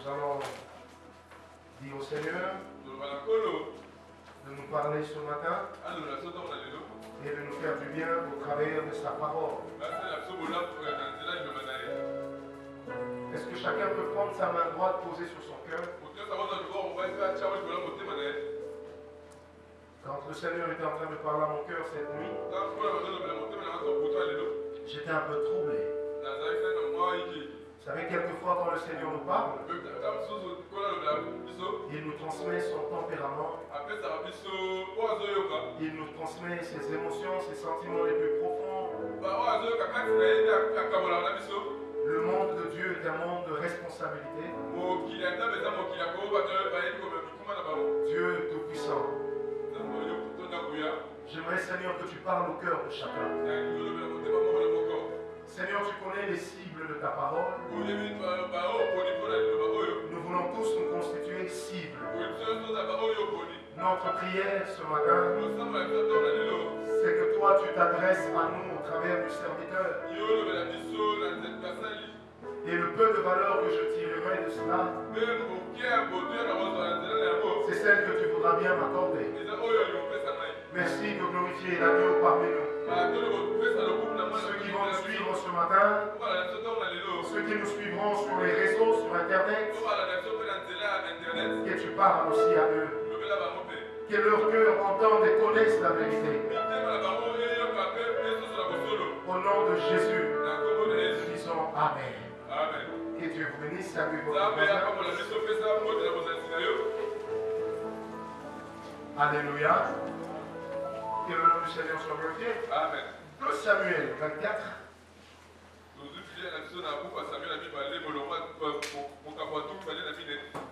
Nous allons dire au Seigneur de nous parler ce matin et de nous faire du bien au travers de sa parole. Est-ce que chacun peut prendre sa main droite posée sur son cœur? Quand le Seigneur était en train de parler à mon cœur cette nuit, j'étais un peu troublé. Vous savez, quelquefois quand le Seigneur nous parle, il nous transmet son tempérament, il nous transmet ses émotions, ses sentiments les plus profonds. Le monde de Dieu est un monde de responsabilité. Dieu tout-puissant. J'aimerais, Seigneur, que tu parles au cœur de chacun. Seigneur, tu connais les cibles de ta parole. Nous voulons tous nous constituer cibles. Notre prière ce matin, c'est que toi tu t'adresses à nous au travers du serviteur. Et le peu de valeur que je tirerai de cela, c'est celle que tu voudras bien m'accorder. Merci de glorifier l'agneau parmi nous. Ceux qui vont nous suivre ce matin, ceux qui nous suivront sur les réseaux, sur Internet, que tu parles aussi à eux. Que leur cœur entende et connaisse la vérité. Au nom de Jésus, nous disons Amen. Que Dieu vous bénisse. Salut votre Alléluia. Que le nom du Seigneur soit glorifié. Amen. 2 Samuel 24.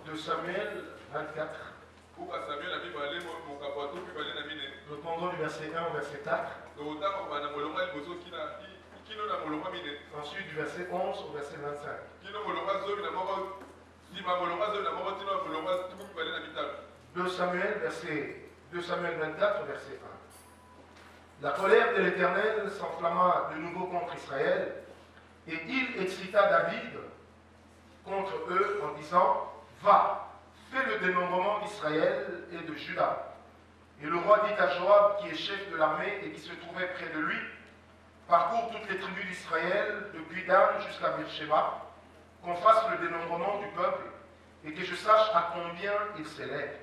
De Samuel 24. Nous prendrons du verset 1 au verset 4. Ensuite du verset 11 au verset 25. 2 Samuel 24, verset 1. La colère de l'Éternel s'enflamma de nouveau contre Israël, et il excita David contre eux en disant: Va, fais le dénombrement d'Israël et de Juda. Et le roi dit à Joab, qui est chef de l'armée et qui se trouvait près de lui: Parcours toutes les tribus d'Israël, depuis Dan jusqu'à Beersheba, qu'on fasse le dénombrement du peuple, et que je sache à combien il s'élève.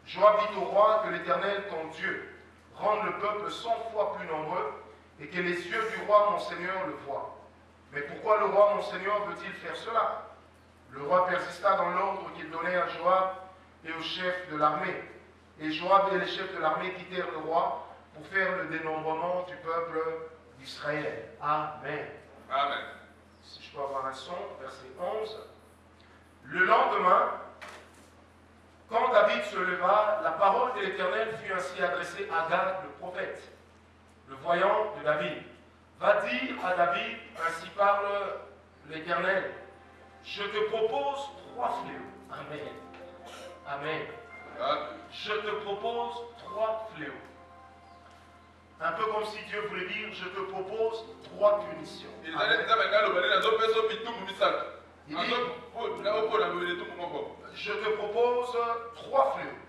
Joab dit au roi que l'Éternel, ton Dieu, rende le peuple 100 fois plus nombreux, et que les yeux du roi mon Seigneur le voient. Mais pourquoi le roi mon Seigneur veut-il faire cela? Le roi persista dans l'ordre qu'il donnait à Joab et aux chefs de l'armée. Et Joab et les chefs de l'armée quittèrent le roi pour faire le dénombrement du peuple d'Israël. Amen. Amen. Si je peux avoir un son, verset 11. Le lendemain, quand David se leva, la parole de l'Éternel fut ainsi adressée à Gad, le prophète, le voyant de David. Va dire à David, ainsi parle l'Éternel: je te propose 3 fléaux. Amen. Amen. Je te propose 3 fléaux. Un peu comme si Dieu voulait dire: je te propose 3 punitions. Amen. Il dit: je te propose 3 fléaux.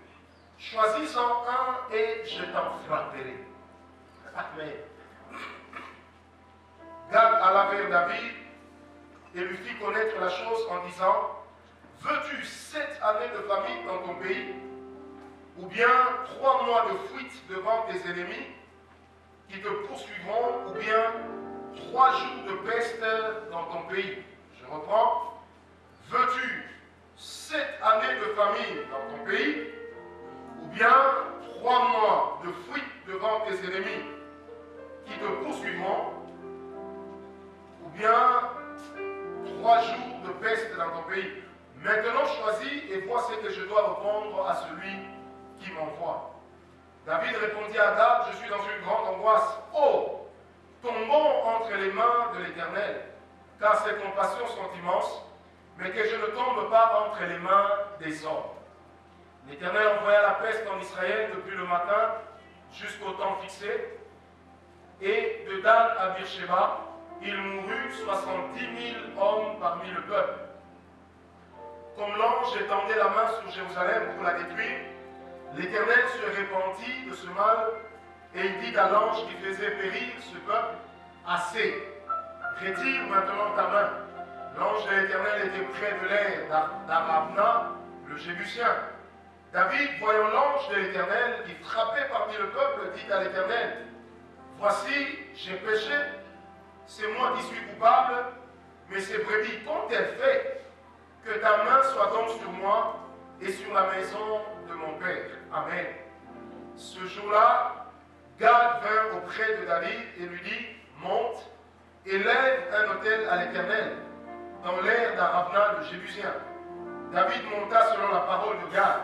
Choisis-en un et je t'en frapperai. Amen. Gad alla vers David et lui fit connaître la chose en disant: veux-tu 7 années de famine dans ton pays, ou bien 3 mois de fuite devant tes ennemis qui te poursuivront, ou bien 3 jours de peste dans ton pays? Je reprends. Veux-tu 7 années de famine dans ton pays, ou bien 3 mois de fuite devant tes ennemis qui te poursuivront, ou bien 3 jours de peste dans ton pays? Maintenant choisis et vois ce que je dois répondre à celui qui m'envoie. David répondit à Gad: je suis dans une grande angoisse. Oh, tombons entre les mains de l'Éternel, car ses compassions sont immenses, mais que je ne tombe pas entre les mains des hommes. L'Éternel envoya la peste en Israël depuis le matin jusqu'au temps fixé, et de Dan à Beersheba, il mourut 70 000 hommes parmi le peuple. Comme l'ange étendait la main sur Jérusalem pour la détruire, l'Éternel se répandit de ce mal et il dit à l'ange qui faisait périr ce peuple, assez, retire maintenant ta main. L'ange de l'Éternel était près de l'air d'Arabna, le Jébusien. David, voyant l'ange de l'Éternel qui frappait parmi le peuple, dit à l'Éternel, voici, j'ai péché, c'est moi qui suis coupable, mais ces brebis qu'ont-elles fait? Que ta main soit donc sur moi et sur la maison de mon père. Amen. Ce jour-là, Gad vint auprès de David et lui dit, monte et lève un autel à l'Éternel dans l'air d'Arabna le Jébusien. David monta selon la parole de Gad,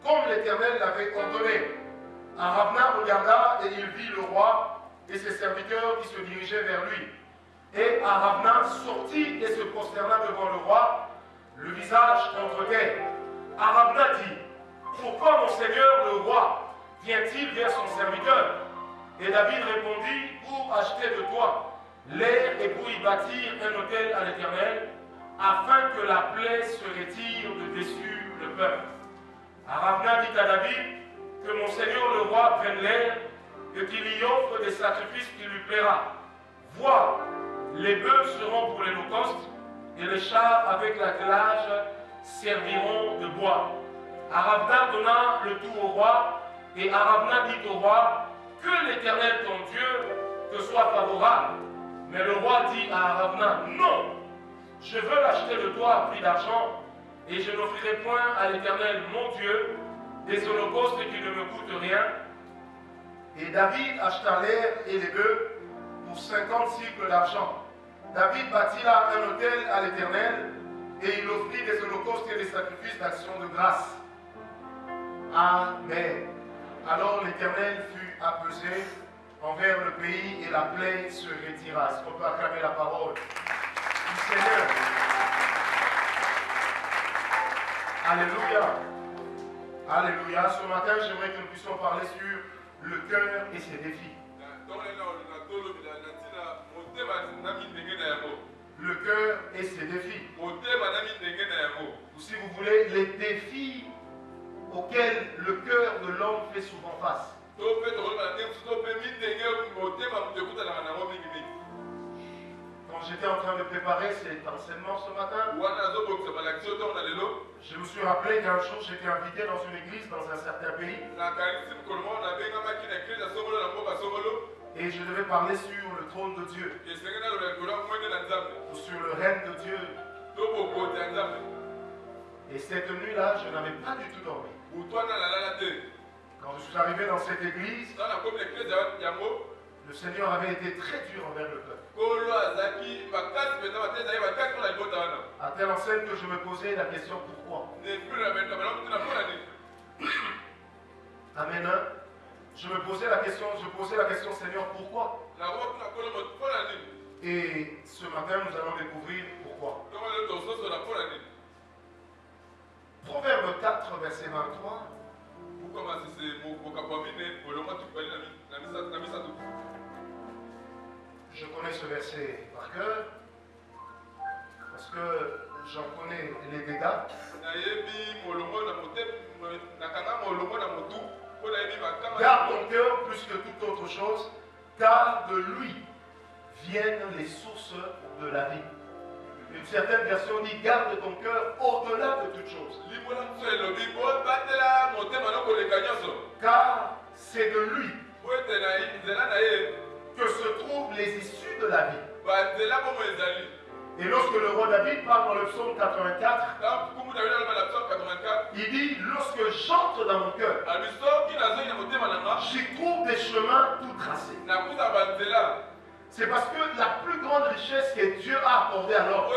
comme l'Éternel l'avait ordonné. Arabna regarda et il vit le roi et ses serviteurs qui se dirigeaient vers lui. Et Arabna sortit et se prosterna devant le roi, le visage contre terre. Arabna dit, pourquoi mon seigneur le roi vient-il vers son serviteur? Et David répondit, pour acheter de toi l'air et pour y bâtir un autel à l'Éternel, afin que la plaie se retire de dessus le peuple. Arabna dit à David que mon seigneur le roi prenne l'air et qu'il y offre des sacrifices qui lui plaira. Vois, les bœufs seront pour l'Holocauste et les chars avec l'attelage serviront de bois. Arabna donna le tout au roi et Arabna dit au roi que l'Éternel ton Dieu te soit favorable. Mais le roi dit à Arabna, non, je veux l'acheter de toi à prix d'argent et je n'offrirai point à l'Éternel mon Dieu des holocaustes qui ne me coûtent rien. Et David acheta l'air et les bœufs pour 50 cycles d'argent. David bâtit là un autel à l'Éternel et il offrit des holocaustes et des sacrifices d'action de grâce. Amen. Alors l'Éternel fut apaisé envers le pays et la plaie se retira. Est-ce qu'on peut acclamer la parole du Seigneur? Alléluia. Alléluia. Ce matin, j'aimerais que nous puissions parler sur le cœur et ses défis. Le cœur et ses défis. Ou si vous voulez, les défis auxquels le cœur de l'homme fait souvent face. Quand j'étais en train de préparer cet enseignement ce matin, je me suis rappelé qu'un jour j'étais invité dans une église dans un certain pays et je devais parler sur le trône de Dieu ou sur le règne de Dieu. Et cette nuit-là, je n'avais pas du tout dormi. Quand je suis arrivé dans cette église, le Seigneur avait été très dur envers le peuple. À telle enseigne que je me posais la question pourquoi. Amen. Je posais la question Seigneur pourquoi. Et ce matin nous allons découvrir pourquoi. Proverbe 4 verset 23. Je connais ce verset par cœur parce que j'en connais les dégâts. Garde ton cœur plus que toute autre chose, car de lui viennent les sources de la vie. Une certaine version dit garde ton cœur au-delà de toute chose. Car c'est de lui que se trouvent les issues de la vie. Et lorsque le roi David parle dans le psaume 84, il dit lorsque j'entre dans mon cœur, j'y trouve des chemins tout tracés. C'est parce que la plus grande richesse que Dieu a accordée à l'homme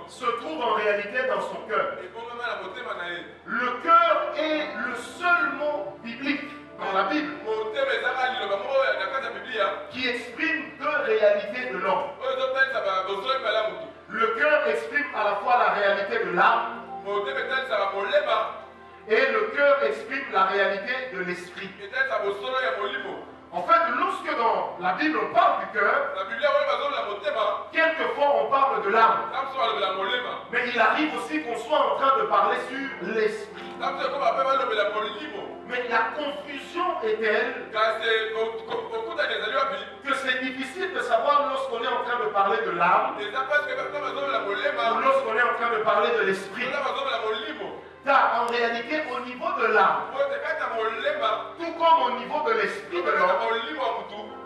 se trouve en réalité dans son cœur. Le cœur est le seul mot biblique dans la Bible qui exprime deux réalités de l'homme. Le cœur exprime à la fois la réalité de l'âme et le cœur exprime la réalité de l'esprit. En fait, lorsque dans la Bible on parle du cœur, quelquefois on parle de l'âme. Mais il arrive aussi qu'on soit en train de parler sur l'esprit. Mais la confusion est telle que c'est difficile de savoir lorsqu'on est en train de parler de l'âme ou lorsqu'on est en train de parler de l'esprit. Car en réalité, au niveau de l'âme, tout comme au niveau de l'esprit de l'homme,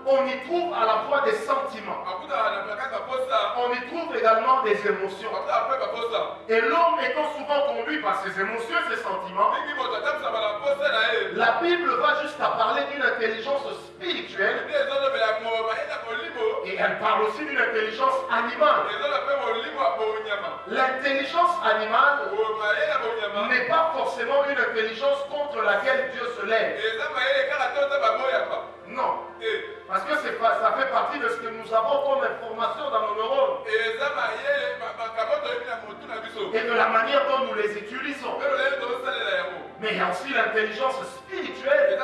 on y trouve à la fois des sentiments. On y trouve également des émotions. Et l'homme étant souvent conduit par ses émotions et ses sentiments, la Bible va jusqu'à parler d'une intelligence spirituelle et elle parle aussi d'une intelligence animale. L'intelligence animale n'est pas forcément une intelligence contre laquelle Dieu se lève. Non. Parce que ça fait partie de ce que nous avons comme information dans nos neurones. Et de la manière dont nous les utilisons. Mais il y a aussi l'intelligence spirituelle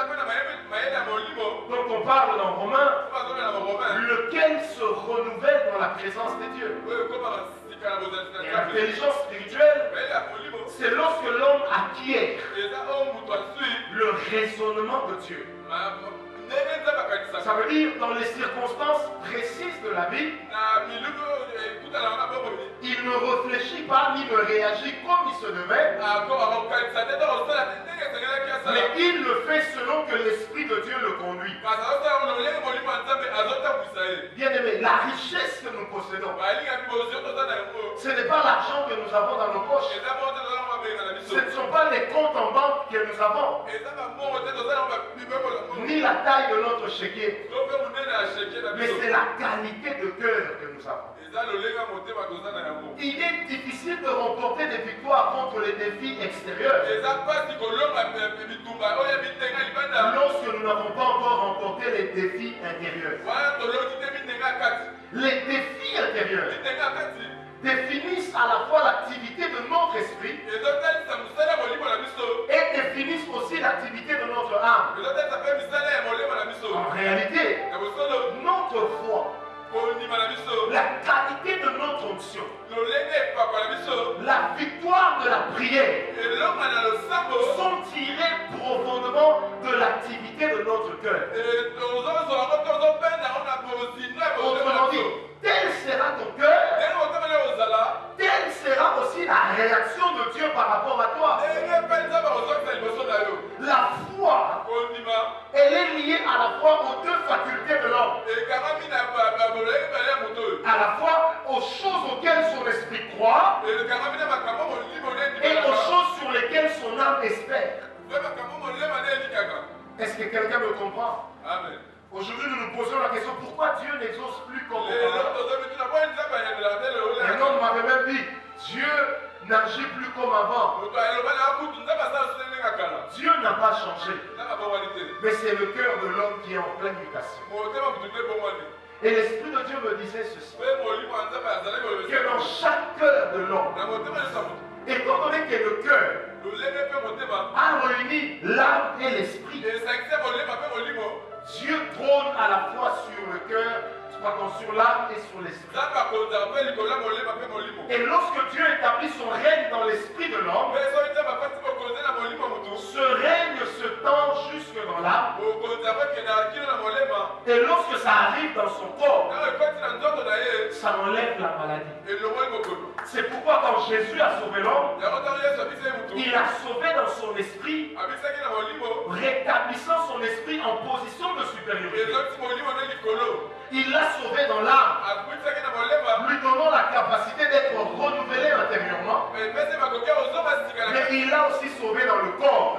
dont on parle dans Romains, lequel se renouvelle dans la présence de Dieu. Et l'intelligence spirituelle, c'est lorsque l'homme acquiert le raisonnement de Dieu. Ça veut dire dans les circonstances précises de la vie, il ne réfléchit pas ni ne réagit comme il se devait, mais il le fait selon que l'Esprit de Dieu le conduit. Bien aimé, la richesse que nous possédons, ce n'est pas l'argent que nous avons dans nos poches, ce ne sont pas les comptes en banque que nous avons, ni la taille de notre chéquier, mais c'est la qualité de cœur que nous avons. Il est difficile de remporter des victoires contre les défis extérieurs lorsque nous n'avons pas encore remporté les défis intérieurs. Les défis intérieurs définissent à la fois l'activité de notre esprit et définissent aussi l'activité de notre âme. En réalité, notre foi, la qualité de notre onction, la victoire de la prière sont tirées profondément de l'activité de notre cœur. Autrement dit, tel sera ton cœur, telle sera aussi la réaction de Dieu par rapport à toi. La foi, elle est liée à la fois aux deux facultés de l'homme. À la fois aux choses auxquelles son esprit croit et aux choses sur lesquelles son âme espère. Est-ce que quelqu'un me comprend? Amen. Aujourd'hui, nous nous posons la question, pourquoi Dieu n'exauce plus comme auparavant? Un homme m'avait même dit, Dieu n'agit plus comme avant. Dieu n'a pas changé. Mais c'est le cœur de l'homme qui est en pleine mutation. Et l'Esprit de Dieu me disait ceci, que dans chaque cœur de l'homme, étant donné que le cœur a réuni l'âme et l'esprit, Dieu trône à la fois sur le cœur, pardon, sur l'âme et sur l'esprit. Et lorsque Dieu établit son règne dans l'esprit de l'homme, ce règne se tend jusque dans l'âme. Et lorsque ça arrive dans son corps, ça enlève la maladie. C'est pourquoi quand Jésus a sauvé l'homme, il a sauvé dans son esprit, rétablissant son esprit en position de supériorité. Il l'a sauvé dans l'âme, lui donnant la capacité d'être renouvelé intérieurement. Mais il l'a aussi sauvé dans le corps,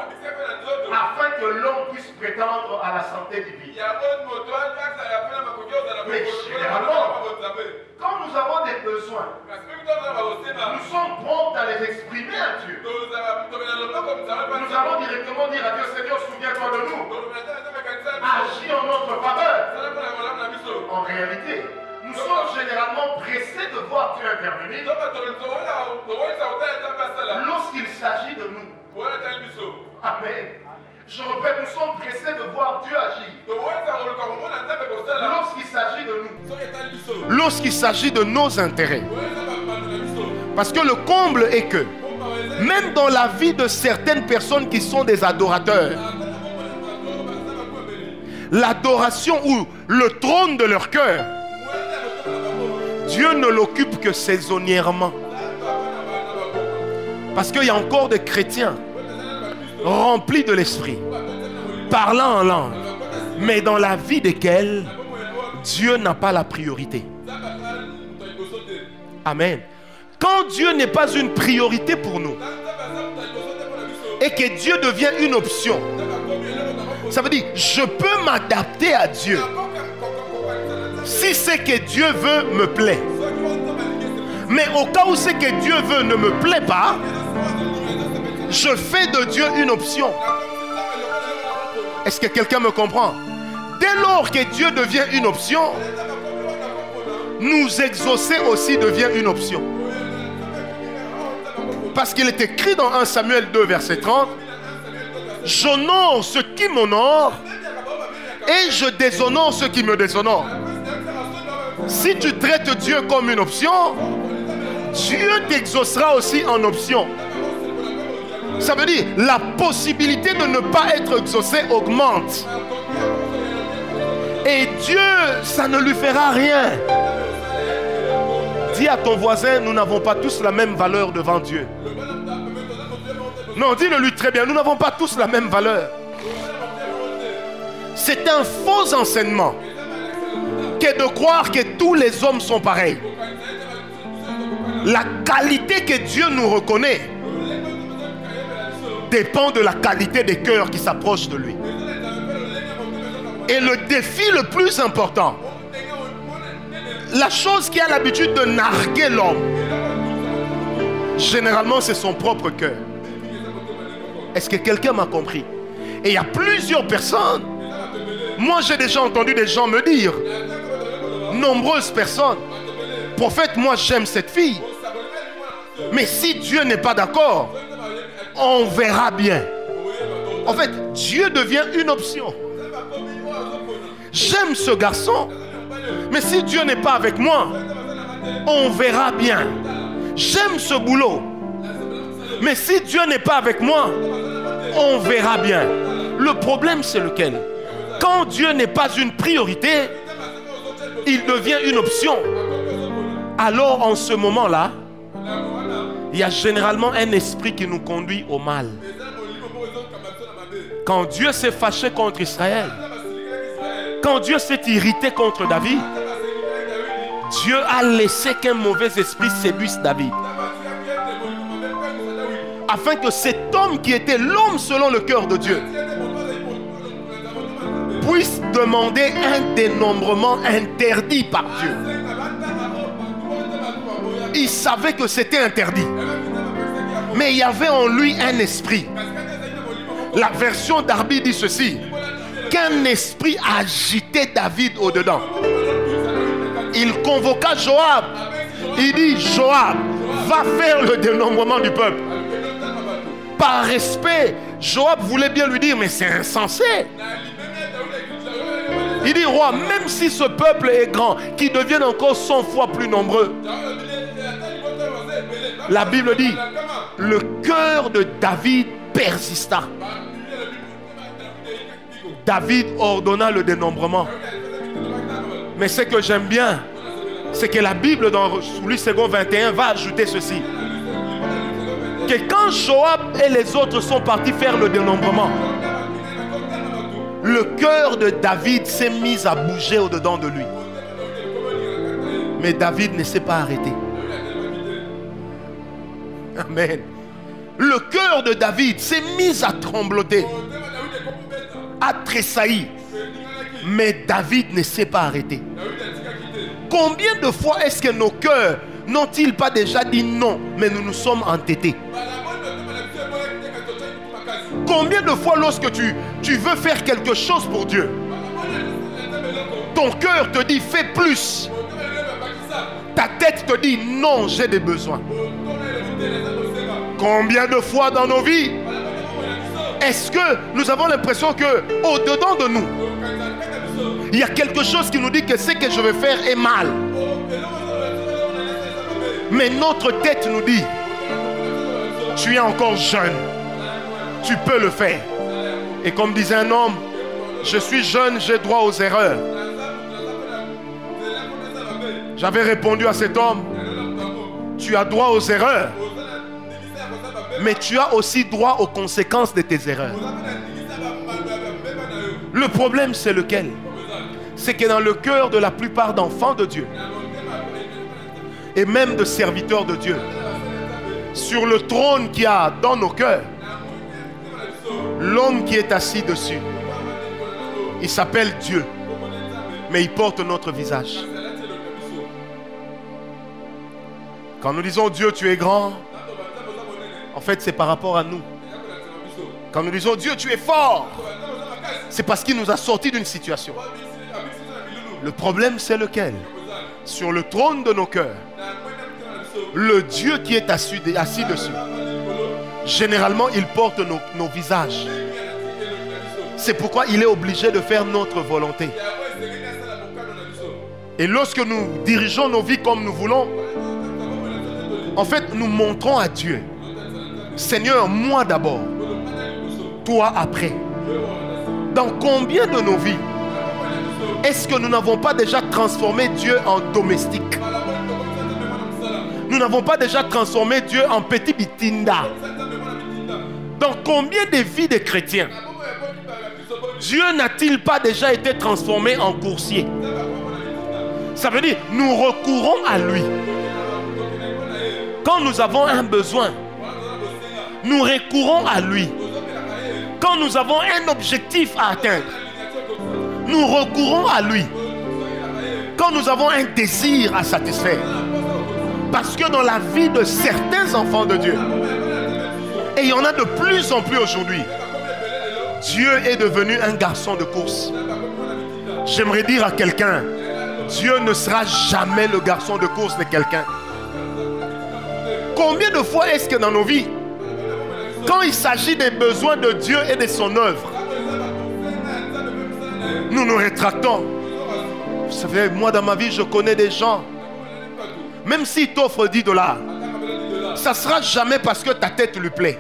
afin que l'homme puisse prétendre à la santé divine. Mais généralement, quand nous avons des besoins, nous sommes prompts à les exprimer à Dieu. Nous allons directement dire à Dieu, Seigneur, souviens-toi de nous. Agis en notre faveur. En réalité, nous sommes généralement pressés de voir Dieu intervenir lorsqu'il s'agit de nous. Amen. Je répète, nous sommes pressés de voir Dieu agir lorsqu'il s'agit de nos intérêts. Parce que le comble est que, même dans la vie de certaines personnes qui sont des adorateurs, l'adoration ou le trône de leur cœur, Dieu ne l'occupe que saisonnièrement. Parce qu'il y a encore des chrétiens remplis de l'esprit, parlant en langue, mais dans la vie desquels Dieu n'a pas la priorité. Amen. Quand Dieu n'est pas une priorité pour nous et que Dieu devient une option, ça veut dire je peux m'adapter à Dieu. Si c'est que Dieu veut, me plaît. Mais au cas où c'est que Dieu veut ne me plaît pas, je fais de Dieu une option. Est-ce que quelqu'un me comprend? Dès lors que Dieu devient une option, nous exaucer aussi devient une option. Parce qu'il est écrit dans 1 Samuel 2, verset 30, « J'honore ceux qui m'honorent et je déshonore ceux qui me déshonorent. » Si tu traites Dieu comme une option, Dieu t'exaucera aussi en option. Ça veut dire la possibilité de ne pas être exaucé augmente. Et Dieu, ça ne lui fera rien. Dis à ton voisin, nous n'avons pas tous la même valeur devant Dieu. Non, dis-le lui très bien, nous n'avons pas tous la même valeur. C'est un faux enseignement que de croire que tous les hommes sont pareils. La qualité que Dieu nous reconnaît dépend de la qualité des cœurs qui s'approchent de lui. Et le défi le plus important, la chose qui a l'habitude de narguer l'homme, généralement c'est son propre cœur. Est-ce que quelqu'un m'a compris? Et il y a plusieurs personnes. Moi j'ai déjà entendu des gens me dire, nombreuses personnes, prophète, moi j'aime cette fille, mais si Dieu n'est pas d'accord, on verra bien. En fait, Dieu devient une option. J'aime ce garçon, mais si Dieu n'est pas avec moi, on verra bien. J'aime ce boulot, mais si Dieu n'est pas avec moi, on verra bien. Le problème c'est lequel? Quand Dieu n'est pas une priorité, il devient une option. Alors en ce moment-là, il y a généralement un esprit qui nous conduit au mal. Quand Dieu s'est fâché contre Israël, quand Dieu s'est irrité contre David, Dieu a laissé qu'un mauvais esprit séduise David, afin que cet homme qui était l'homme selon le cœur de Dieu puisse demander un dénombrement interdit par Dieu. Il savait que c'était interdit, mais il y avait en lui un esprit. La version d'Arbi dit ceci, qu'un esprit agitait David au-dedans. Il convoqua Joab. Il dit, Joab, va faire le dénombrement du peuple. Par respect, Joab voulait bien lui dire, mais c'est insensé. Il dit, roi, même si ce peuple est grand, qu'il devienne encore 100 fois plus nombreux. La Bible dit, le cœur de David persista. David ordonna le dénombrement. Mais ce que j'aime bien, c'est que la Bible dans Lui 2 21 va ajouter ceci. Que quand Joab et les autres sont partis faire le dénombrement, le cœur de David s'est mis à bouger au-dedans de lui. Mais David ne s'est pas arrêté. Amen. Le cœur de David s'est mis à trembloter, à tressaillir. Mais David ne s'est pas arrêté. Combien de fois est-ce que nos cœurs n'ont-ils pas déjà dit non, mais nous nous sommes entêtés? Combien de fois lorsque tu veux faire quelque chose pour Dieu, ton cœur te dit fais plus, ta tête te dit non, j'ai des besoins. Combien de fois dans nos vies est-ce que nous avons l'impression que au-dedans de nous, il y a quelque chose qui nous dit que ce que je vais faire est mal? Mais notre tête nous dit, tu es encore jeune, tu peux le faire. Et comme disait un homme, je suis jeune, j'ai droit aux erreurs. J'avais répondu à cet homme, tu as droit aux erreurs, mais tu as aussi droit aux conséquences de tes erreurs. Le problème, c'est lequel? C'est que dans le cœur de la plupart d'enfants de Dieu, et même de serviteurs de Dieu, sur le trône qu'il y a dans nos cœurs, l'homme qui est assis dessus, il s'appelle Dieu, mais il porte notre visage. Quand nous disons Dieu, tu es grand, en fait c'est par rapport à nous. Quand nous disons Dieu, tu es fort, c'est parce qu'il nous a sortis d'une situation. Le problème, c'est lequel? Sur le trône de nos cœurs, le Dieu qui est assis dessus, généralement il porte nos visages. C'est pourquoi il est obligé de faire notre volonté. Et lorsque nous dirigeons nos vies comme nous voulons, en fait nous montrons à Dieu, Seigneur, moi d'abord, toi après. Dans combien de nos vies est-ce que nous n'avons pas déjà transformé Dieu en domestique? Nous n'avons pas déjà transformé Dieu en petit bitinda? Dans combien de vies de chrétiens Dieu n'a-t-il pas déjà été transformé en coursier? Ça veut dire, nous recourons à lui. Quand nous avons un besoin, nous recourons à lui. Quand nous avons un objectif à atteindre, nous recourons à lui. Quand nous avons un désir à satisfaire. Parce que dans la vie de certains enfants de Dieu, et il y en a de plus en plus aujourd'hui, Dieu est devenu un garçon de course. J'aimerais dire à quelqu'un, Dieu ne sera jamais le garçon de course de quelqu'un. Combien de fois est-ce que dans nos vies, quand il s'agit des besoins de Dieu et de son œuvre, nous nous rétractons? Vous savez, moi dans ma vie, je connais des gens, même s'ils t'offrent 10 $, ça ne sera jamais parce que ta tête lui plaît.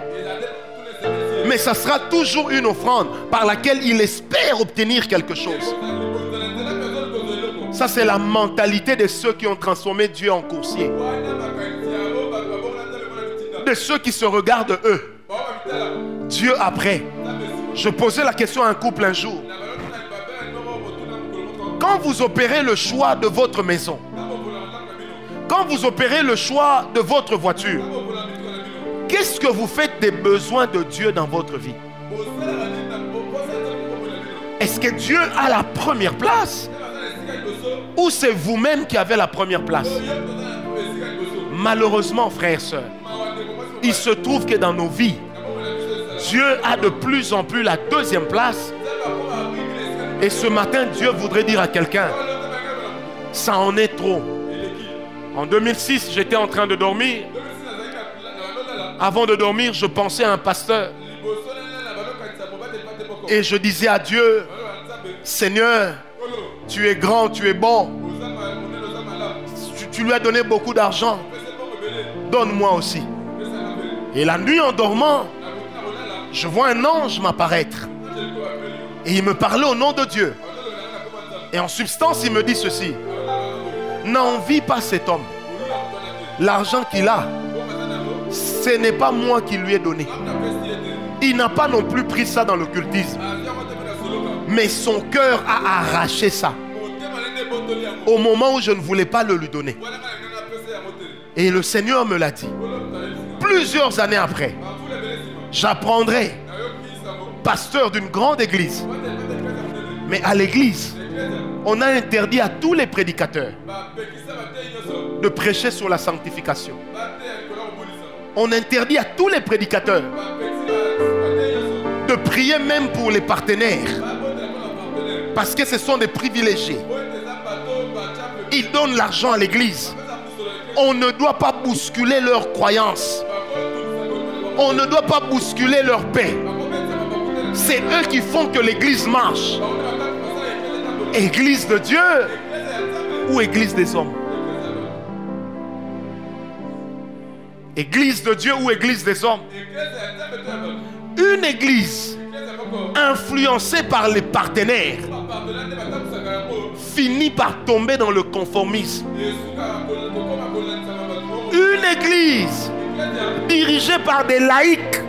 Mais ça sera toujours une offrande par laquelle il espère obtenir quelque chose. Ça, c'est la mentalité de ceux qui ont transformé Dieu en coursier. De ceux qui se regardent eux. Dieu après. Je posais la question à un couple un jour. Quand vous opérez le choix de votre maison, quand vous opérez le choix de votre voiture, qu'est-ce que vous faites des besoins de Dieu dans votre vie? Est-ce que Dieu a la première place? Ou c'est vous-même qui avez la première place? Malheureusement, frères et sœurs, il se trouve que dans nos vies, Dieu a de plus en plus la deuxième place. Et ce matin, Dieu voudrait dire à quelqu'un, ça en est trop. En 2006, j'étais en train de dormir. Avant de dormir, je pensais à un pasteur. Et je disais à Dieu, Seigneur, tu es grand, tu es bon. Tu lui as donné beaucoup d'argent. Donne-moi aussi. Et la nuit en dormant, je vois un ange m'apparaître. Et il me parlait au nom de Dieu. Et en substance, il me dit ceci. N'envie pas cet homme. L'argent qu'il a, ce n'est pas moi qui lui ai donné. Il n'a pas non plus pris ça dans l'occultisme. Mais son cœur a arraché ça. Au moment où je ne voulais pas le lui donner. Et le Seigneur me l'a dit. Plusieurs années après, j'apprendrai, pasteur d'une grande église. Mais à l'église, on a interdit à tous les prédicateurs de prêcher sur la sanctification. On interdit à tous les prédicateurs de prier même pour les partenaires. Parce que ce sont des privilégiés. Ils donnent l'argent à l'église. On ne doit pas bousculer leurs croyances. On ne doit pas bousculer leur paix. C'est eux qui font que l'église marche. Église de Dieu ou église des hommes? Église de Dieu ou église des hommes? Une église influencée par les partenaires finit par tomber dans le conformisme. Une église dirigée par des laïcs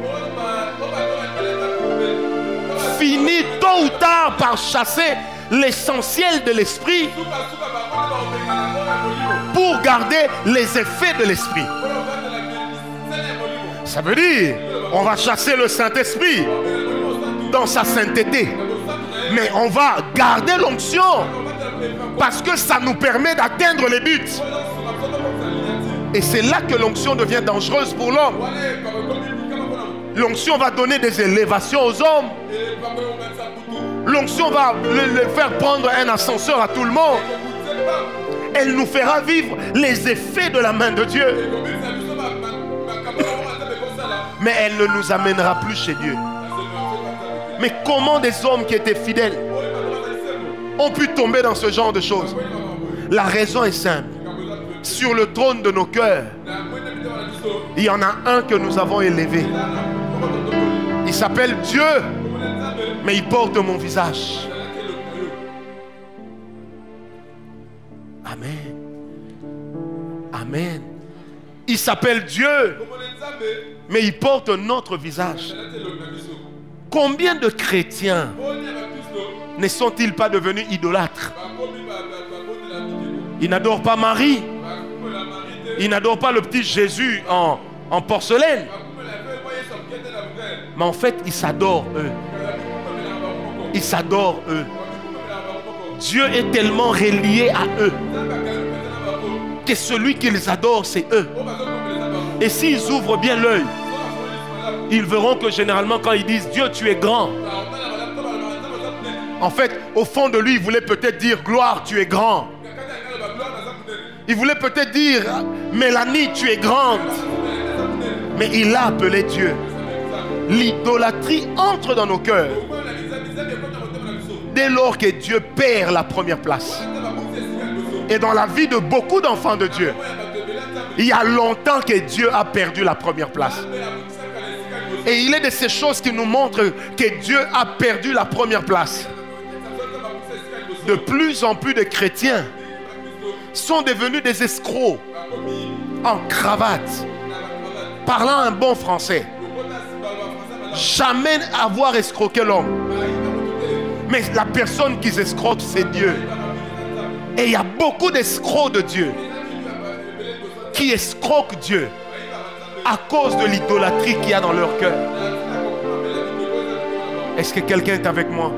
finit tôt ou tard par chasser l'essentiel de l'esprit pour garder les effets de l'esprit. Ça veut dire, on va chasser le Saint-Esprit dans sa sainteté, mais on va garder l'onction parce que ça nous permet d'atteindre les buts. Et c'est là que l'onction devient dangereuse pour l'homme. L'onction va donner des élévations aux hommes. L'onction va le faire prendre un ascenseur à tout le monde. Elle nous fera vivre les effets de la main de Dieu. Mais elle ne nous amènera plus chez Dieu. Mais comment des hommes qui étaient fidèles ont pu tomber dans ce genre de choses? La raison est simple. Sur le trône de nos cœurs, il y en a un que nous avons élevé. Il s'appelle Dieu, mais il porte mon visage. Amen. Amen. Il s'appelle Dieu, mais il porte notre visage. Combien de chrétiens ne sont-ils pas devenus idolâtres? Ils n'adorent pas Marie. Ils n'adorent pas le petit Jésus en porcelaine. Mais en fait, ils s'adorent eux. Ils s'adorent eux. Dieu est tellement relié à eux que celui qu'ils adorent, c'est eux. Et s'ils ouvrent bien l'œil, ils verront que généralement quand ils disent Dieu tu es grand, en fait au fond de lui il voulait peut-être dire gloire tu es grand. Il voulait peut-être dire Mélanie tu es grande. Mais il l'a appelé Dieu. L'idolâtrie entre dans nos cœurs dès lors que Dieu perd la première place. Et dans la vie de beaucoup d'enfants de Dieu, il y a longtemps que Dieu a perdu la première place. Et il est de ces choses qui nous montrent que Dieu a perdu la première place. De plus en plus de chrétiens sont devenus des escrocs en cravate, parlant un bon français. Jamais avoir escroqué l'homme. Mais la personne qui s'escroque, c'est Dieu. Et il y a beaucoup d'escrocs de Dieu qui escroquent Dieu à cause de l'idolâtrie qu'il y a dans leur cœur. Est-ce que quelqu'un est avec moi?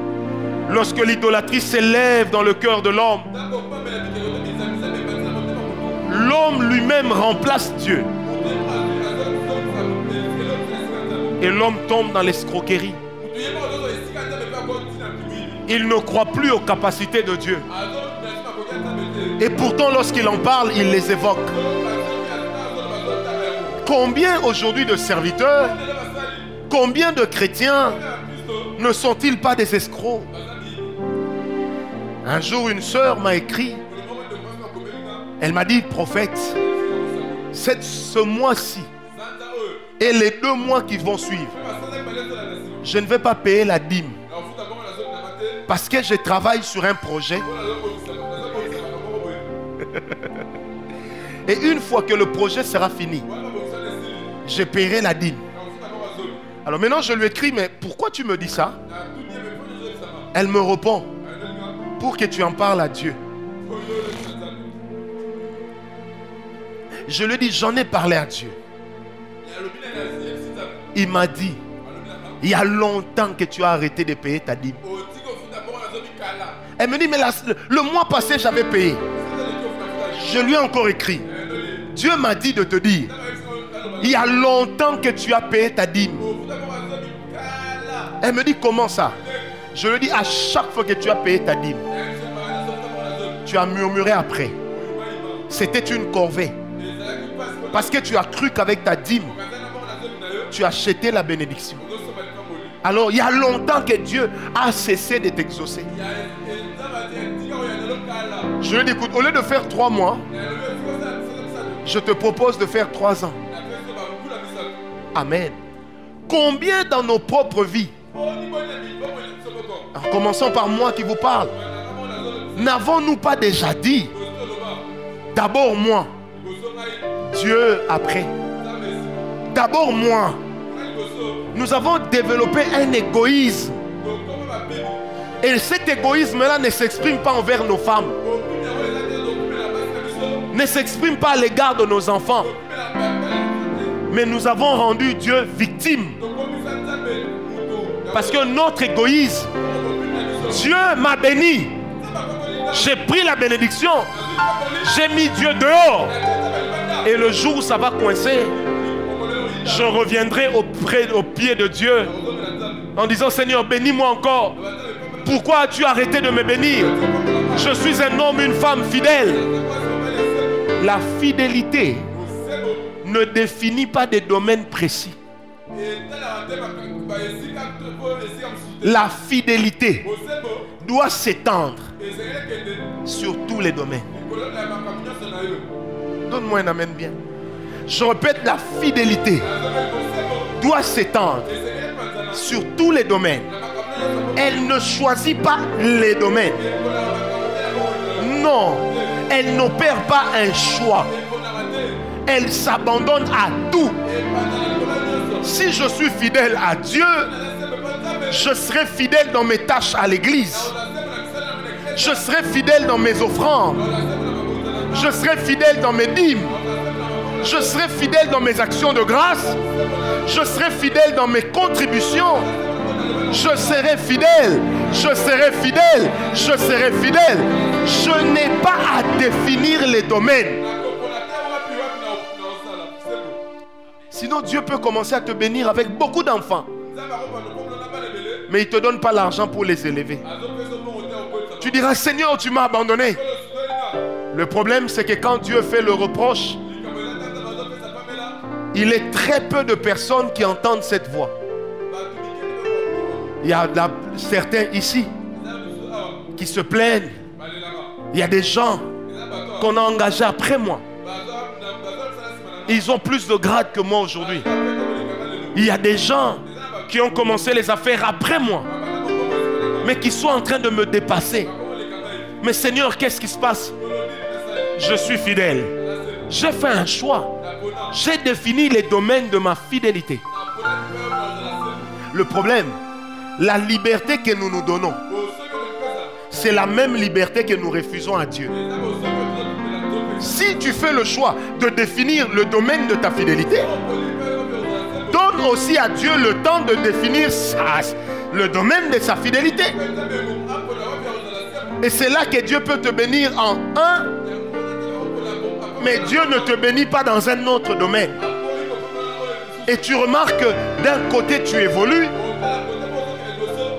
Lorsque l'idolâtrie s'élève dans le cœur de l'homme, l'homme lui-même remplace Dieu. Et l'homme tombe dans l'escroquerie. Il ne croit plus aux capacités de Dieu. Et pourtant, lorsqu'il en parle, il les évoque. Combien aujourd'hui de serviteurs, combien de chrétiens ne sont-ils pas des escrocs? Un jour, une sœur m'a écrit. Elle m'a dit, prophète, ce mois-ci et les 2 mois qui vont suivre, je ne vais pas payer la dîme. Parce que je travaille sur un projet. Et une fois que le projet sera fini, je paierai la dîme. Alors maintenant je lui écris, mais pourquoi tu me dis ça? Elle me répond, pour que tu en parles à Dieu. Je lui dis, j'en ai parlé à Dieu. Il m'a dit, il y a longtemps que tu as arrêté de payer ta dîme. Elle me dit, mais le mois passé j'avais payé. Je lui ai encore écrit, Dieu m'a dit de te dire, il y a longtemps que tu as payé ta dîme. Elle me dit, comment ça? Je lui dis, à chaque fois que tu as payé ta dîme, tu as murmuré après. C'était une corvée. Parce que tu as cru qu'avec ta dîme, tu as acheté la bénédiction. Alors, il y a longtemps que Dieu a cessé de t'exaucer. Je lui dis, écoute, au lieu de faire 3 mois, je te propose de faire 3 ans. Amen. Combien dans nos propres vies, en commençant par moi qui vous parle, n'avons-nous pas déjà dit, d'abord moi, Dieu après. D'abord moi. Nous avons développé un égoïsme. Et cet égoïsme-là ne s'exprime pas envers nos femmes. Ne s'exprime pas à l'égard de nos enfants. Mais nous avons rendu Dieu victime. Parce que notre égoïsme, Dieu m'a béni. J'ai pris la bénédiction. J'ai mis Dieu dehors. Et le jour où ça va coincer, je reviendrai au pied de Dieu en disant, Seigneur, bénis-moi encore. Pourquoi as-tu arrêté de me bénir? Je suis un homme, une femme fidèle. La fidélité ne définit pas des domaines précis. La fidélité doit s'étendre sur tous les domaines. Donne-moi un amen bien. Je répète, la fidélité doit s'étendre sur tous les domaines. Elle ne choisit pas les domaines. Non, elle n'opère pas un choix. Elle s'abandonne à tout. Si je suis fidèle à Dieu, je serai fidèle dans mes tâches à l'église. Je serai fidèle dans mes offrandes. Je serai fidèle dans mes dîmes. Je serai fidèle dans mes actions de grâce. Je serai fidèle dans mes contributions. Je serai fidèle. Je serai fidèle. Je serai fidèle. Je n'ai pas à définir les domaines. Sinon, Dieu peut commencer à te bénir avec beaucoup d'enfants. Mais il ne te donne pas l'argent pour les élever. Tu diras, Seigneur, tu m'as abandonné. Le problème, c'est que quand Dieu fait le reproche, il est très peu de personnes qui entendent cette voix. Il y a certains ici qui se plaignent. Il y a des gens qu'on a engagés après moi. Ils ont plus de grade que moi aujourd'hui. Il y a des gens qui ont commencé les affaires après moi, mais qui sont en train de me dépasser. Mais Seigneur, qu'est-ce qui se passe? Je suis fidèle. J'ai fait un choix. J'ai défini les domaines de ma fidélité. Le problème, la liberté que nous nous donnons, c'est la même liberté que nous refusons à Dieu. Si tu fais le choix de définir le domaine de ta fidélité, donne aussi à Dieu le temps de définir le domaine de sa fidélité. Et c'est là que Dieu peut te bénir en un, mais Dieu ne te bénit pas dans un autre domaine. Et tu remarques que d'un côté tu évolues,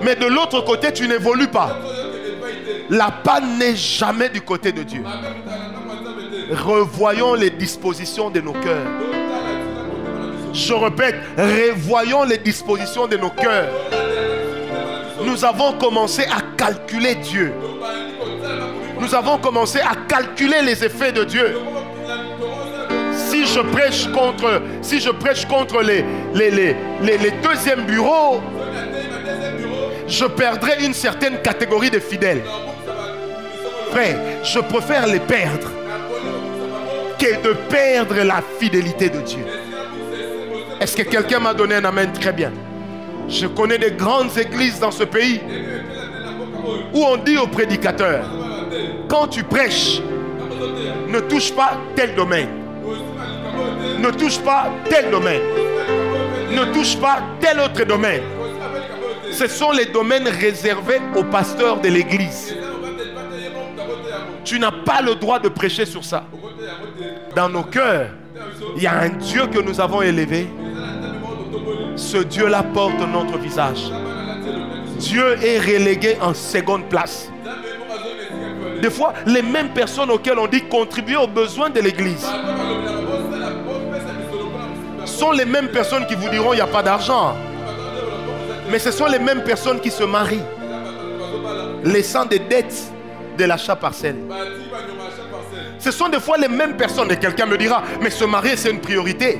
mais de l'autre côté tu n'évolues pas. La panne n'est jamais du côté de Dieu. Revoyons les dispositions de nos cœurs. Je répète, revoyons les dispositions de nos cœurs. Nous avons commencé à calculer Dieu. Nous avons commencé à calculer les effets de Dieu. Si je prêche contre les deuxièmes bureaux, je perdrai une certaine catégorie de fidèles. Frère, je préfère les perdre que de perdre la fidélité de Dieu. Est-ce que quelqu'un m'a donné un amen? Très bien. Je connais de grandes églises dans ce pays où on dit aux prédicateurs, quand tu prêches, ne touche pas tel domaine. Ne touche pas tel domaine. Ne touche pas tel autre domaine. Ce sont les domaines réservés aux pasteurs de l'église. Tu n'as pas le droit de prêcher sur ça. Dans nos cœurs, il y a un Dieu que nous avons élevé. Ce Dieu-là porte notre visage. Dieu est relégué en seconde place. Des fois, les mêmes personnes auxquelles on dit contribuer aux besoins de l'église sont les mêmes personnes qui vous diront il n'y a pas d'argent. Mais ce sont les mêmes personnes qui se marient, laissant des dettes de l'achat partiel. Ce sont des fois les mêmes personnes, et quelqu'un me dira, mais se marier c'est une priorité.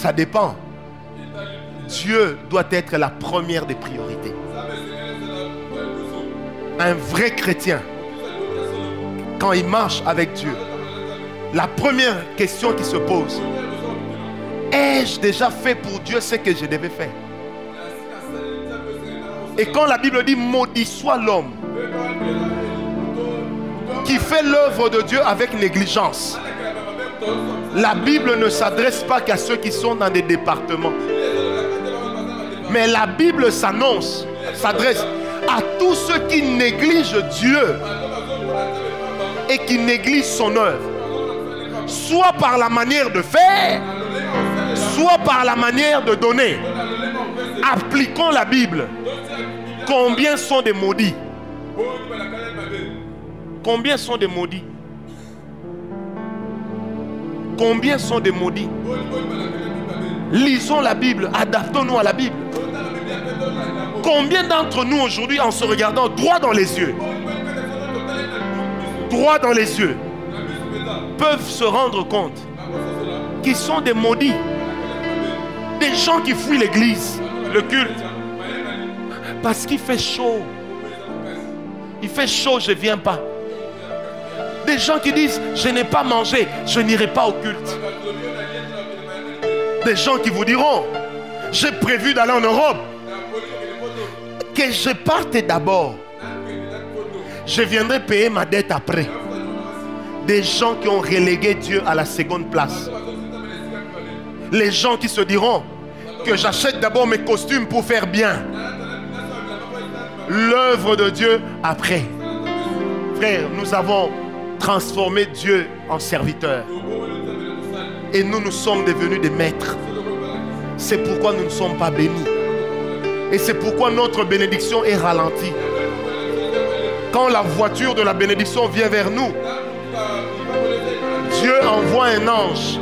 Ça dépend. Dieu doit être la première des priorités. Un vrai chrétien, quand il marche avec Dieu, la première question qui se pose: ai-je déjà fait pour Dieu ce que je devais faire? Et quand la Bible dit maudit soit l'homme qui fait l'œuvre de Dieu avec négligence, la Bible ne s'adresse pas qu'à ceux qui sont dans des départements. Mais la Bible s'adresse à tous ceux qui négligent Dieu et qui négligent son œuvre. Soit par la manière de faire, soit par la manière de donner. Appliquons la Bible. Combien sont des maudits? Combien sont des maudits? Combien sont des maudits? Lisons la Bible, adaptons-nous à la Bible. Combien d'entre nous aujourd'hui, en se regardant droit dans les yeux, peuvent se rendre compte qu'ils sont des maudits, des gens qui fuient l'église, le culte, parce qu'il fait chaud. Il fait chaud, je ne viens pas. Des gens qui disent: je n'ai pas mangé, je n'irai pas au culte. Des gens qui vous diront: j'ai prévu d'aller en Europe, que je parte d'abord, je viendrai payer ma dette après. Des gens qui ont relégué Dieu à la seconde place. Les gens qui se diront que j'achète d'abord mes costumes pour faire bien, l'œuvre de Dieu après. Frère, nous avons transformé Dieu en serviteur et nous sommes devenus des maîtres. C'est pourquoi nous ne sommes pas bénis. Et c'est pourquoi notre bénédiction est ralentie. Quand la voiture de la bénédiction vient vers nous, Dieu envoie un ange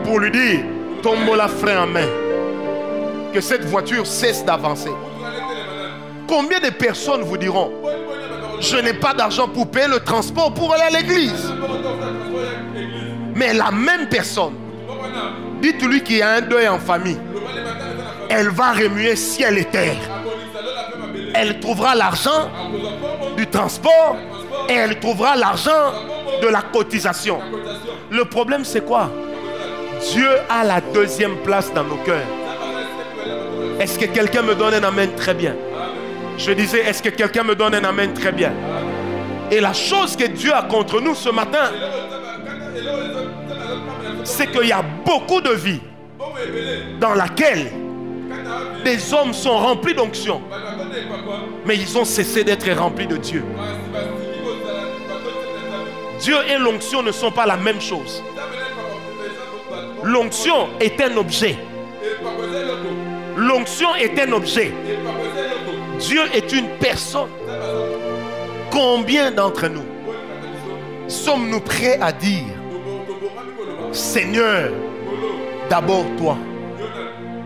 pour lui dire: tombe la frein en main, que cette voiture cesse d'avancer. Combien de personnes vous diront: je n'ai pas d'argent pour payer le transport pour aller à l'église? Mais la même personne, dites-lui qu'il y a un deuil en famille, elle va remuer ciel et terre. Elle trouvera l'argent du transport et elle trouvera l'argent de la cotisation. Le problème, c'est quoi? Dieu a la deuxième place dans nos cœurs. Est-ce que quelqu'un me donne un amen? Très bien. Je disais, est-ce que quelqu'un me donne un amen? Très bien. Et la chose que Dieu a contre nous ce matin, c'est qu'il y a beaucoup de vies dans laquelle des hommes sont remplis d'onction, mais ils ont cessé d'être remplis de Dieu. Dieu et l'onction ne sont pas la même chose. L'onction est un objet. L'onction est un objet. Dieu est une personne. Combien d'entre nous sommes-nous prêts à dire: Seigneur, d'abord toi?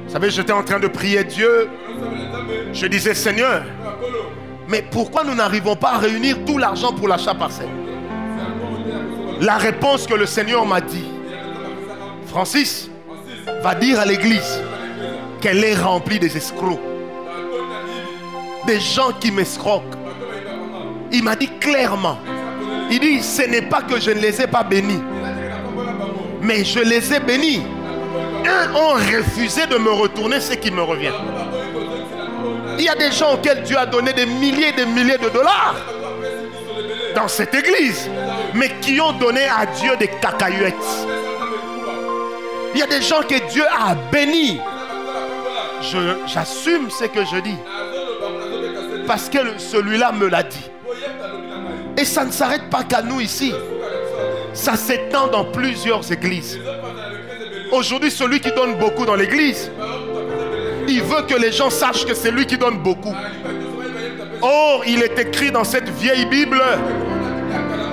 Vous savez, j'étais en train de prier Dieu. Je disais: Seigneur, mais pourquoi nous n'arrivons pas à réunir tout l'argent pour l'achat parcelle? La réponse que le Seigneur m'a dit: Francis va dire à l'église qu'elle est remplie des escrocs, des gens qui m'escroquent. Il m'a dit clairement, il dit: ce n'est pas que je ne les ai pas bénis, mais je les ai bénis. Eux ont refusé de me retourner ce qui me revient. Il y a des gens auxquels Dieu a donné des milliers et des milliers de dollars dans cette église, mais qui ont donné à Dieu des cacahuètes. Il y a des gens que Dieu a bénis. J'assume ce que je dis, parce que celui-là me l'a dit. Et ça ne s'arrête pas qu'à nous ici. Ça s'étend dans plusieurs églises. Aujourd'hui, celui qui donne beaucoup dans l'église, il veut que les gens sachent que c'est lui qui donne beaucoup. Or, il est écrit dans cette vieille Bible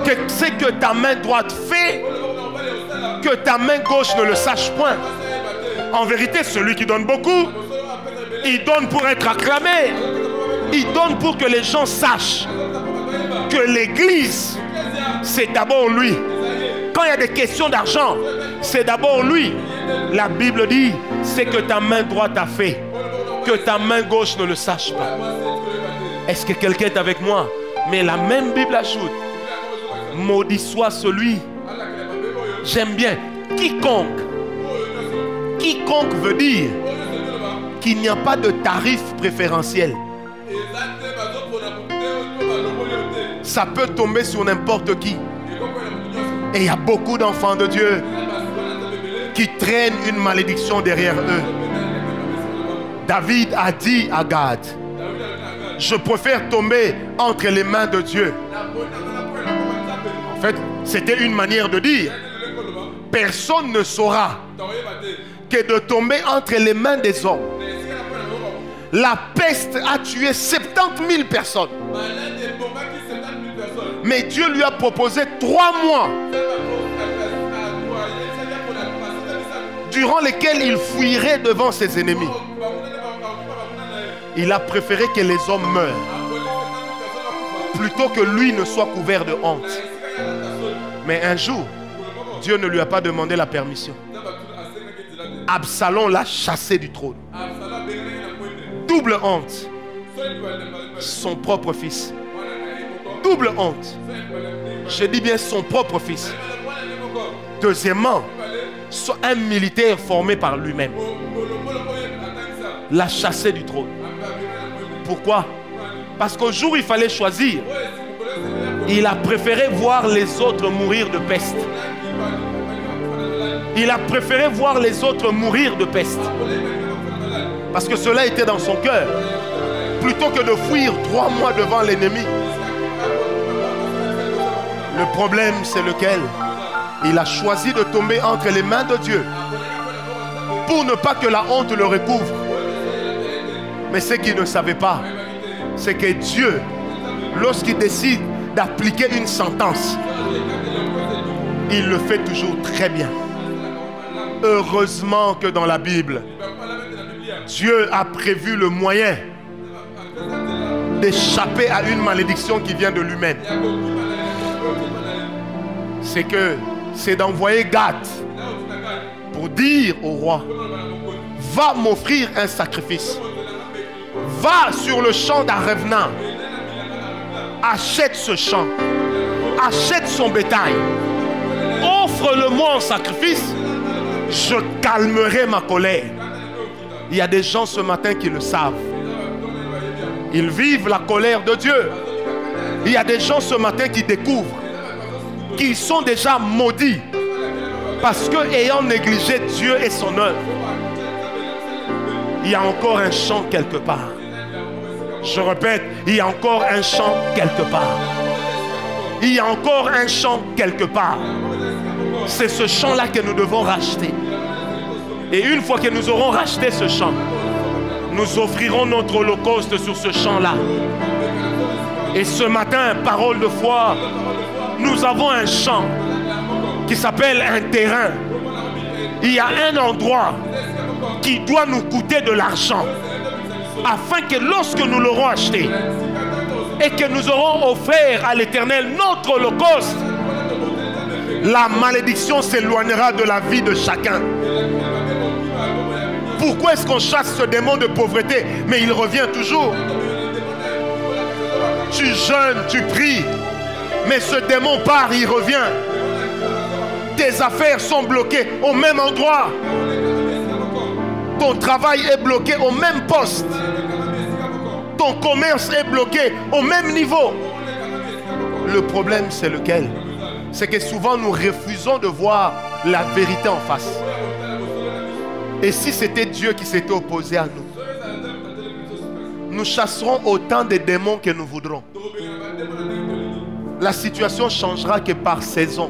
que c'est que ta main droite fait, que ta main gauche ne le sache point. En vérité, celui qui donne beaucoup, il donne pour être acclamé. Il donne pour que les gens sachent que l'église, c'est d'abord lui. Quand il y a des questions d'argent, c'est d'abord lui. La Bible dit, c'est que ta main droite a fait, que ta main gauche ne le sache pas. Est-ce que quelqu'un est avec moi? Mais la même Bible ajoute, maudit soit celui, j'aime bien, quiconque. Quiconque veut dire qu'il n'y a pas de tarif préférentiel. Ça peut tomber sur n'importe qui. Et il y a beaucoup d'enfants de Dieu qui traînent une malédiction derrière eux. David a dit à Gad, je préfère tomber entre les mains de Dieu. En fait, c'était une manière de dire, personne ne saura que de tomber entre les mains des hommes. La peste a tué 70 000 personnes. Mais Dieu lui a proposé 3 mois durant lesquels il fuirait devant ses ennemis. Il a préféré que les hommes meurent plutôt que lui ne soit couvert de honte. Mais un jour, Dieu ne lui a pas demandé la permission. Absalom l'a chassé du trône. Double honte. Son propre fils. Double honte. Je dis bien son propre fils. Deuxièmement, un militaire formé par lui-même l'a chassé du trône. Pourquoi? Parce qu'au jour où il fallait choisir, il a préféré voir les autres mourir de peste. Il a préféré voir les autres mourir de peste. Parce que cela était dans son cœur. Plutôt que de fuir 3 mois devant l'ennemi. Le problème, c'est lequel? Il a choisi de tomber entre les mains de Dieu pour ne pas que la honte le recouvre. Mais ce qu'il ne savait pas, c'est que Dieu, lorsqu'il décide d'appliquer une sentence, il le fait toujours très bien. Heureusement que dans la Bible, Dieu a prévu le moyen d'échapper à une malédiction qui vient de lui-même. C'est d'envoyer Gad pour dire au roi, va m'offrir un sacrifice. Va sur le champ d'Arevna. Achète ce champ. Achète son bétail. Offre-le-moi en sacrifice. Je calmerai ma colère. Il y a des gens ce matin qui le savent. Ils vivent la colère de Dieu. Il y a des gens ce matin qui découvrent qu'ils sont déjà maudits parce que ayant négligé Dieu et son œuvre, il y a encore un champ quelque part. Je répète, il y a encore un champ quelque part. Il y a encore un champ quelque part. C'est ce champ-là que nous devons racheter. Et une fois que nous aurons racheté ce champ, nous offrirons notre holocauste sur ce champ-là. Et ce matin, parole de foi, nous avons un champ qui s'appelle un terrain. Il y a un endroit qui doit nous coûter de l'argent afin que lorsque nous l'aurons acheté et que nous aurons offert à l'Éternel notre holocauste, la malédiction s'éloignera de la vie de chacun. Pourquoi est-ce qu'on chasse ce démon de pauvreté, mais il revient toujours? Tu jeûnes, tu pries, mais ce démon part, il revient. Tes affaires sont bloquées au même endroit. Ton travail est bloqué au même poste. Ton commerce est bloqué au même niveau. Le problème, c'est lequel? C'est que souvent nous refusons de voir la vérité en face. Et si c'était Dieu qui s'était opposé à nous, nous chasserons autant de démons que nous voudrons. La situation changera que par saison.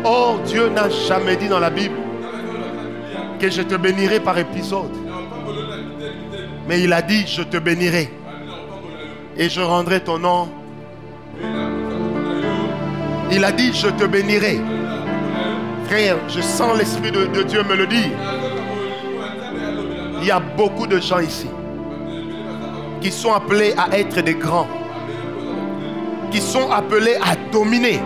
Or, Dieu n'a jamais dit dans la Bible que je te bénirai par épisode. Mais il a dit, je te bénirai. Et je rendrai ton nom. Il a dit, je te bénirai. Frère, je sens l'Esprit de Dieu me le dire. Il y a beaucoup de gens ici qui sont appelés à être des grands, qui sont appelés à dominer,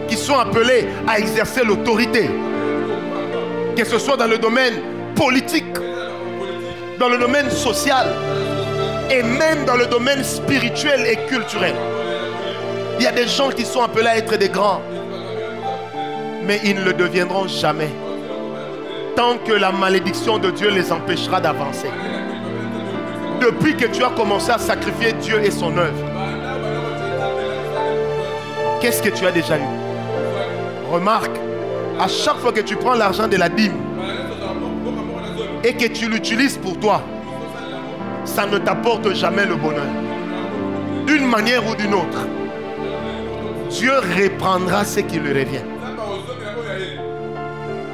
qui sont appelés à exercer l'autorité. Que ce soit dans le domaine politique, dans le domaine social et même dans le domaine spirituel et culturel. Il y a des gens qui sont appelés à être des grands, mais ils ne le deviendront jamais tant que la malédiction de Dieu les empêchera d'avancer. Depuis que tu as commencé à sacrifier Dieu et son œuvre, qu'est-ce que tu as déjà eu? Remarque, à chaque fois que tu prends l'argent de la dîme et que tu l'utilises pour toi, ça ne t'apporte jamais le bonheur. D'une manière ou d'une autre, Dieu reprendra ce qui lui revient.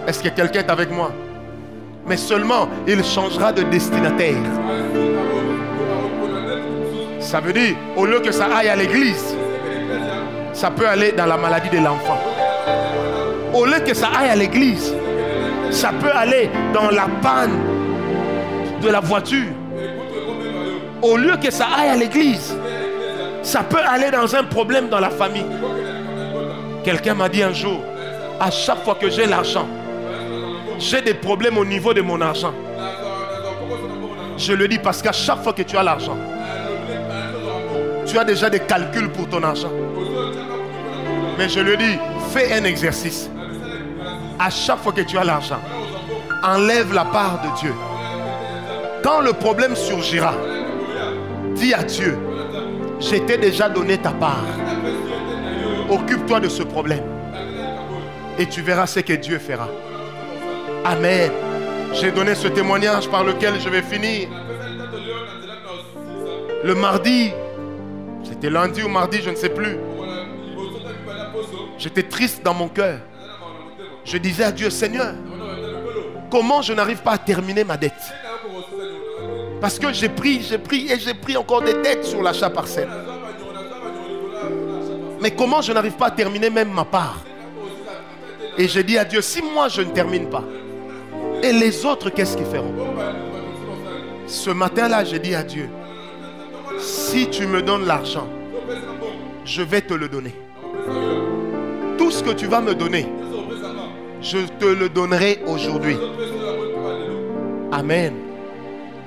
Est-ce que quelqu'un est avec moi? Mais seulement, il changera de destinataire. Ça veut dire, au lieu que ça aille à l'église, ça peut aller dans la maladie de l'enfant. Au lieu que ça aille à l'église, ça peut aller dans la panne de la voiture. Au lieu que ça aille à l'église, ça peut aller dans un problème dans la famille. Quelqu'un m'a dit un jour, à chaque fois que j'ai l'argent, j'ai des problèmes au niveau de mon argent. Je le dis parce qu'à chaque fois que tu as l'argent, tu as déjà des calculs pour ton argent. Mais je le dis, fais un exercice. À chaque fois que tu as l'argent, enlève la part de Dieu. Quand le problème surgira, dis à Dieu, je t'ai déjà donné ta part. Occupe-toi de ce problème. Et tu verras ce que Dieu fera. Amen. J'ai donné ce témoignage par lequel je vais finir. Le mardi, c'était lundi ou mardi, je ne sais plus. J'étais triste dans mon cœur. Je disais à Dieu, Seigneur, comment je n'arrive pas à terminer ma dette? Parce que j'ai pris et j'ai pris encore des dettes sur l'achat parcelle. Mais comment je n'arrive pas à terminer même ma part? Et j'ai dit à Dieu, si moi je ne termine pas, et les autres, qu'est-ce qu'ils feront? Ce matin-là, j'ai dit à Dieu, si tu me donnes l'argent, je vais te le donner. Tout ce que tu vas me donner, je te le donnerai aujourd'hui. Amen.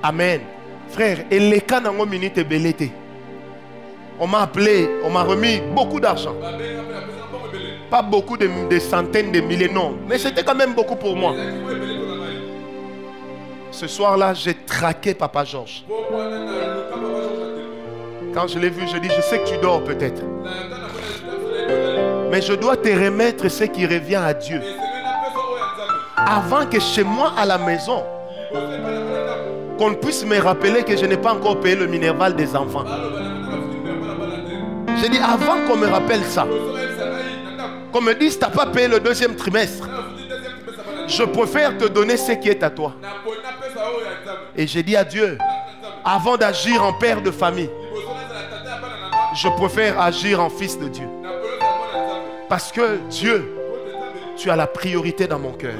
Amen. Frère, et les cas dans minute et belleté. On m'a appelé, on m'a remis beaucoup d'argent. Pas beaucoup de centaines de milliers, non. Mais c'était quand même beaucoup pour moi. Ce soir-là, j'ai traqué Papa Georges. Quand je l'ai vu, je dis, je sais que tu dors peut-être. Mais je dois te remettre ce qui revient à Dieu. Avant que chez moi à la maison, qu'on puisse me rappeler que je n'ai pas encore payé le minerval des enfants. J'ai dit, avant qu'on me rappelle ça, qu'on me dise, tu n'as pas payé le deuxième trimestre, je préfère te donner ce qui est à toi. Et j'ai dit à Dieu, avant d'agir en père de famille, je préfère agir en fils de Dieu. Parce que Dieu, tu as la priorité dans mon cœur.